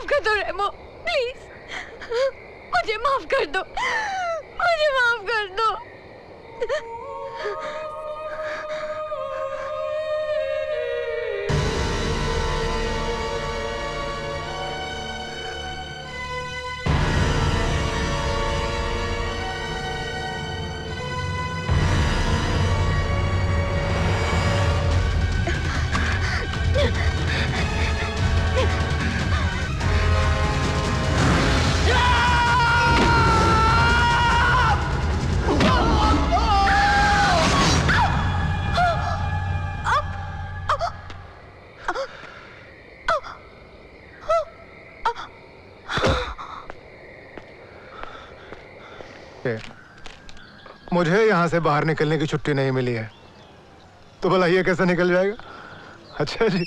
कर दो रेमो, प्लीज मुझे माफ कर दो, मुझे माफ कर दो। मुझे यहाँ से बाहर निकलने की छुट्टी नहीं मिली है, तो भला ये कैसे निकल जाएगा? अच्छा जी।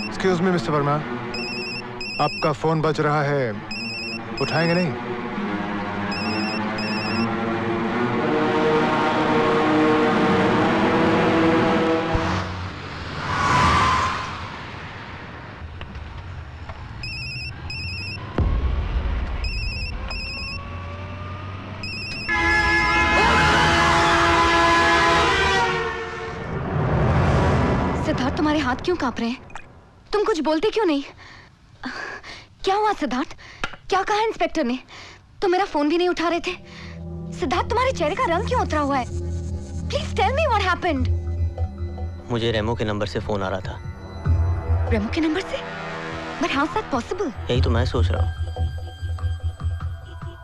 एक्सक्यूज मी मिस्टर वर्मा, आपका फोन बज रहा है, उठाएंगे नहीं? तुम्हारे हाथ क्यों कांप रहे हैं? तुम कुछ बोलते क्यों नहीं? क्या हुआ सिद्धार्थ? क्या कहा इंस्पेक्टर ने? तुम मेरा फोन भी नहीं उठा रहे थे। सिद्धार्थ, तुम्हारे चेहरे का रंग क्यों उतरा हुआ है? Please tell me what happened. मुझे रेमो के नंबर से फोन आ रहा था। रेमो के नंबर से? But how is that possible? यही तो मैं सोच रहा हूँ।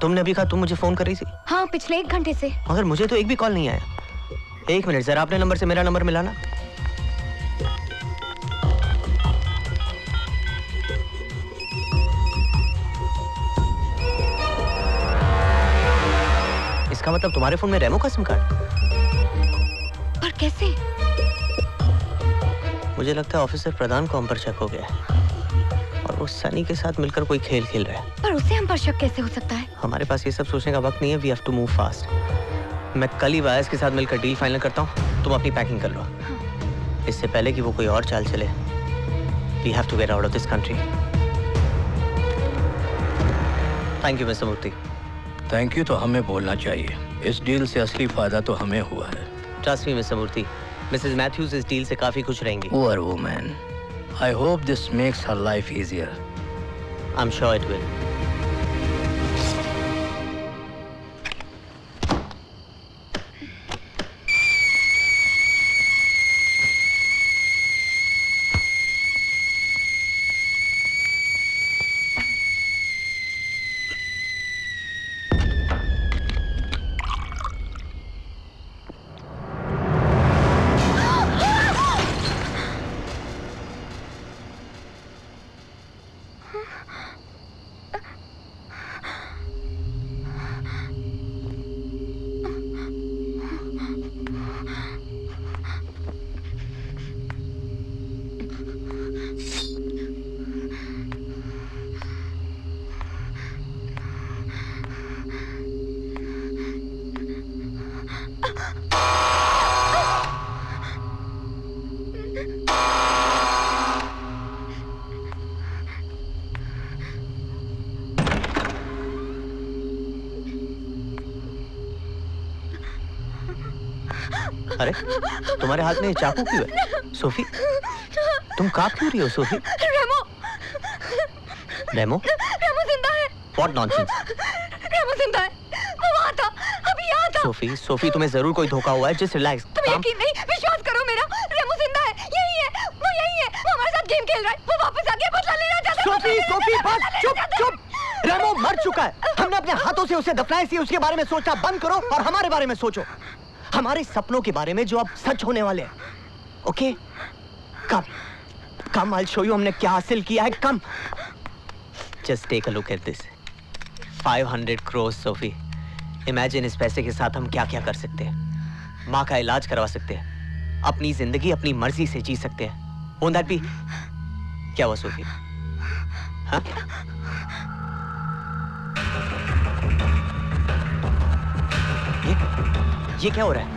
तुमने अभी कहा तुम मुझे फोन कर रही थी? हाँ, पिछले 1 घंटे से। मगर मुझे तो एक भी कॉल नहीं आया। 1 मिनट, जरा अपने नंबर से मेरा नंबर मिलाना। इसका मतलब तुम्हारे फोन में रेमो का सिम कार्ड? पर कैसे? मुझे लगता है ऑफिसर प्रधान को हम पर शक हो गया है और वो सनी के साथ मिलकर कोई खेल खेल रहा है। पर उसे हम पर शक कैसे हो सकता है? हमारे पास ये सब सोचने का वक्त नहीं है। We have to move fast. मैं कल ही वायस के साथ मिलकर डील फाइनल करता हूँ। तुम अपनी पैकिंग कर लो। हाँ। इससे पहले कि वो कोई और चाल चले। We have to get out of this country. Thank you mister Murthy. Thank you तो हमें बोलना चाहिए। इस डील से असली फायदा तो हमें हुआ है। ट्रस्ट मी मिस्टर मूर्ति, मिसेस मैथ्यूज इस डील से काफी खुश रहेंगी। Poor woman. I hope this makes her life easier. I'm sure it will. अरे तुम्हारे हाथ में चाकू क्यों है? सोफी, तुम कांप क्यों रही हो? सोफी, रेमो, रेमो, रेमो जिंदा है। What nonsense? रेमो जिंदा है। वो वहाँ था, अभी यहाँ था। सोफी, सोफी, तुम्हें जरूर कोई धोखा हुआ है। Just relax. तुम्हें यकीन नहीं? विश्वास करो मेरा, रेमो जिंदा है। यही है, वो यही है। वो हमारे साथ गेम खेल रहा है। वो वापस आ गया, बदला लेना चाहता है। सोफी, सोफी, बस चुप, चुप। रेमो मर चुका है। हमने अपने हाथों से उसे दफनाया। इसलिए उसके बारे में सोचना बंद करो और हमारे बारे में सोचो, हमारे सपनों के बारे में जो अब सच होने वाले हैं। Okay, come I'll show you हमने क्या हासिल किया है। कम, just take a look at this. 500 crores, Sophie. Imagine इस पैसे के साथ हम क्या क्या कर सकते हैं। माँ का इलाज करवा सकते हैं, अपनी जिंदगी अपनी मर्जी से जी सकते हैं। Won't that be? क्या हुआ सोफी? हाँ? ये ये क्या हो रहा है?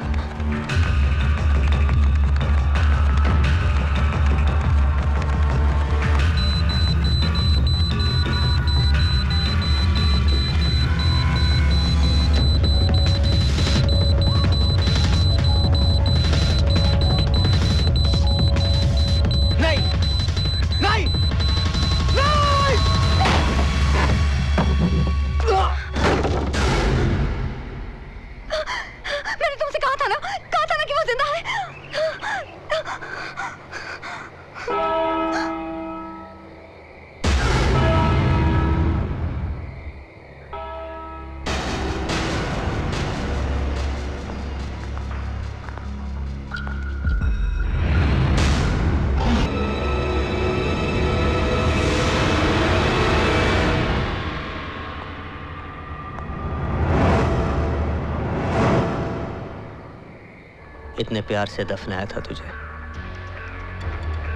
इतने प्यार से दफनाया था तुझे,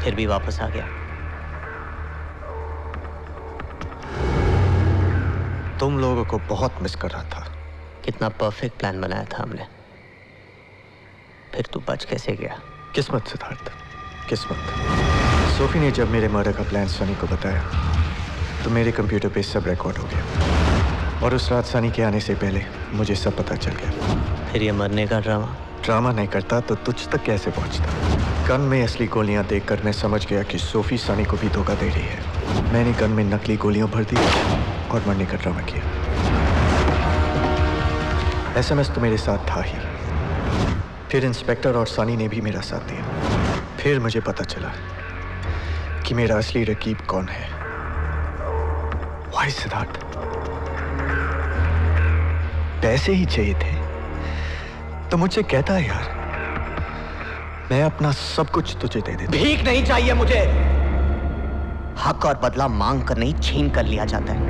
फिर भी वापस आ गया। तुम लोगों को बहुत मिस कर रहा था। कितना परफेक्ट प्लान बनाया था हमने, फिर तू बच कैसे गया? किस्मत सिद्धार्थ, किस्मत। सोफी ने जब मेरे मर्डर का प्लान सनी को बताया तो मेरे कंप्यूटर पे सब रिकॉर्ड हो गया, और उस रात सनी के आने से पहले मुझे सब पता चल गया। फिर ये मरने का ड्रामा नहीं करता तो तुझ तक कैसे पहुंचता? गन में असली गोलियां देखकर मैं समझ गया कि सोफी सनी को भी धोखा दे रही है। मैंने गन में नकली गोलियां भर दी और मरने का ड्रामा किया। एसएमएस तो मेरे साथ था ही, फिर इंस्पेक्टर और सनी ने भी मेरा साथ दिया। फिर मुझे पता चला कि मेरा असली रकीब कौन है। वाई सिद्धार्थ, पैसे ही चाहिए थे तो मुझसे कहता है यार, मैं अपना सब कुछ तुझे दे देता। भीख नहीं चाहिए मुझे, हक और बदला मांग कर नहीं छीन कर लिया जाता है,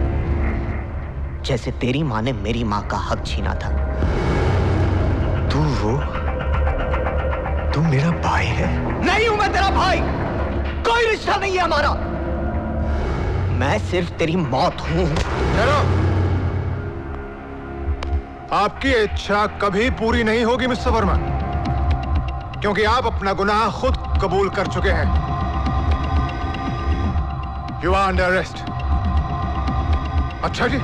जैसे तेरी माँ ने मेरी माँ का हक छीना था। तू मेरा भाई है? नहीं हूं मैं तेरा भाई, कोई रिश्ता नहीं है हमारा। मैं सिर्फ तेरी मौत हूं। आपकी इच्छा कभी पूरी नहीं होगी मिस्टर वर्मा, क्योंकि आप अपना गुनाह खुद कबूल कर चुके हैं। You are under arrest. अच्छा जी,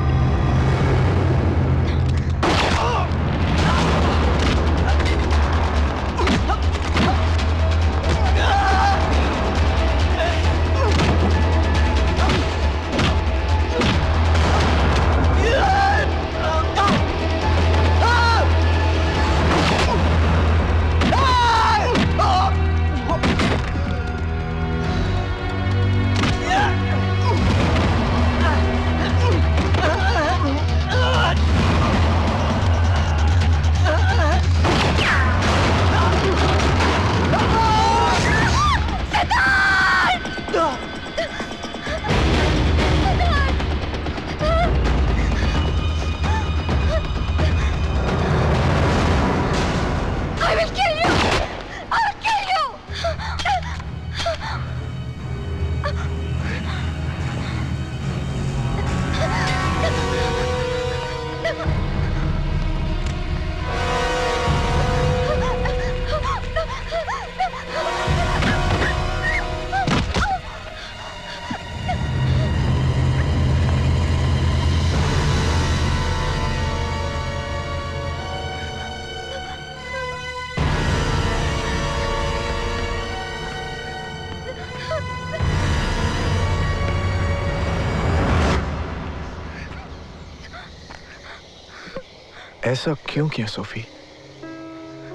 ऐसा क्यों किया सोफी?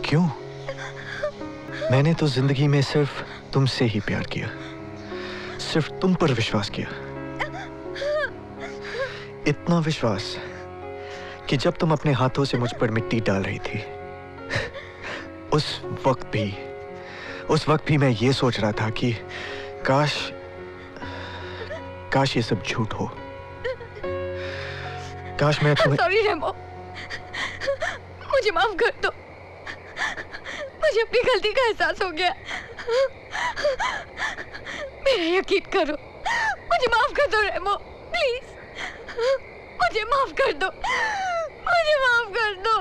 क्यों? मैंने तो जिंदगी में सिर्फ तुमसे ही प्यार किया, सिर्फ तुम पर विश्वास किया। इतना विश्वास कि जब तुम अपने हाथों से मुझ पर मिट्टी डाल रही थी, उस वक्त भी मैं ये सोच रहा था कि काश ये सब झूठ हो। काश मैं तुम्हें... सॉरी रेमो, मुझे माफ कर दो। मुझे अपनी गलती का एहसास हो गया। मेरा यकीन करो, मुझे माफ कर दो रेमो, प्लीज। मुझे माफ कर दो, मुझे माफ कर दो।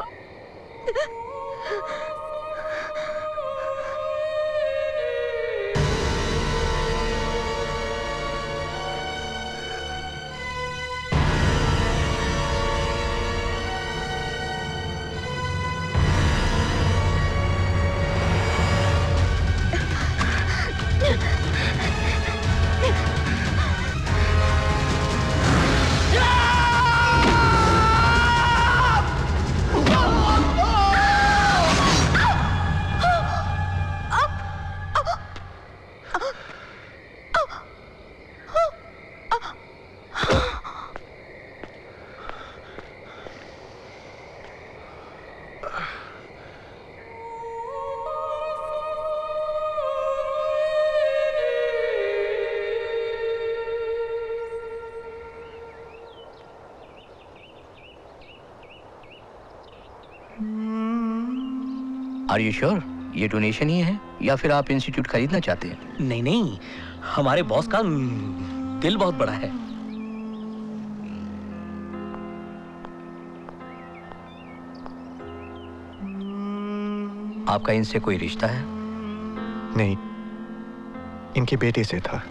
आर यू श्योर ये डोनेशन ही है या फिर आप इंस्टीट्यूट खरीदना चाहते हैं? नहीं नहीं, हमारे बॉस का दिल बहुत बड़ा है। आपका इनसे कोई रिश्ता है? नहीं, इनके बेटे से था।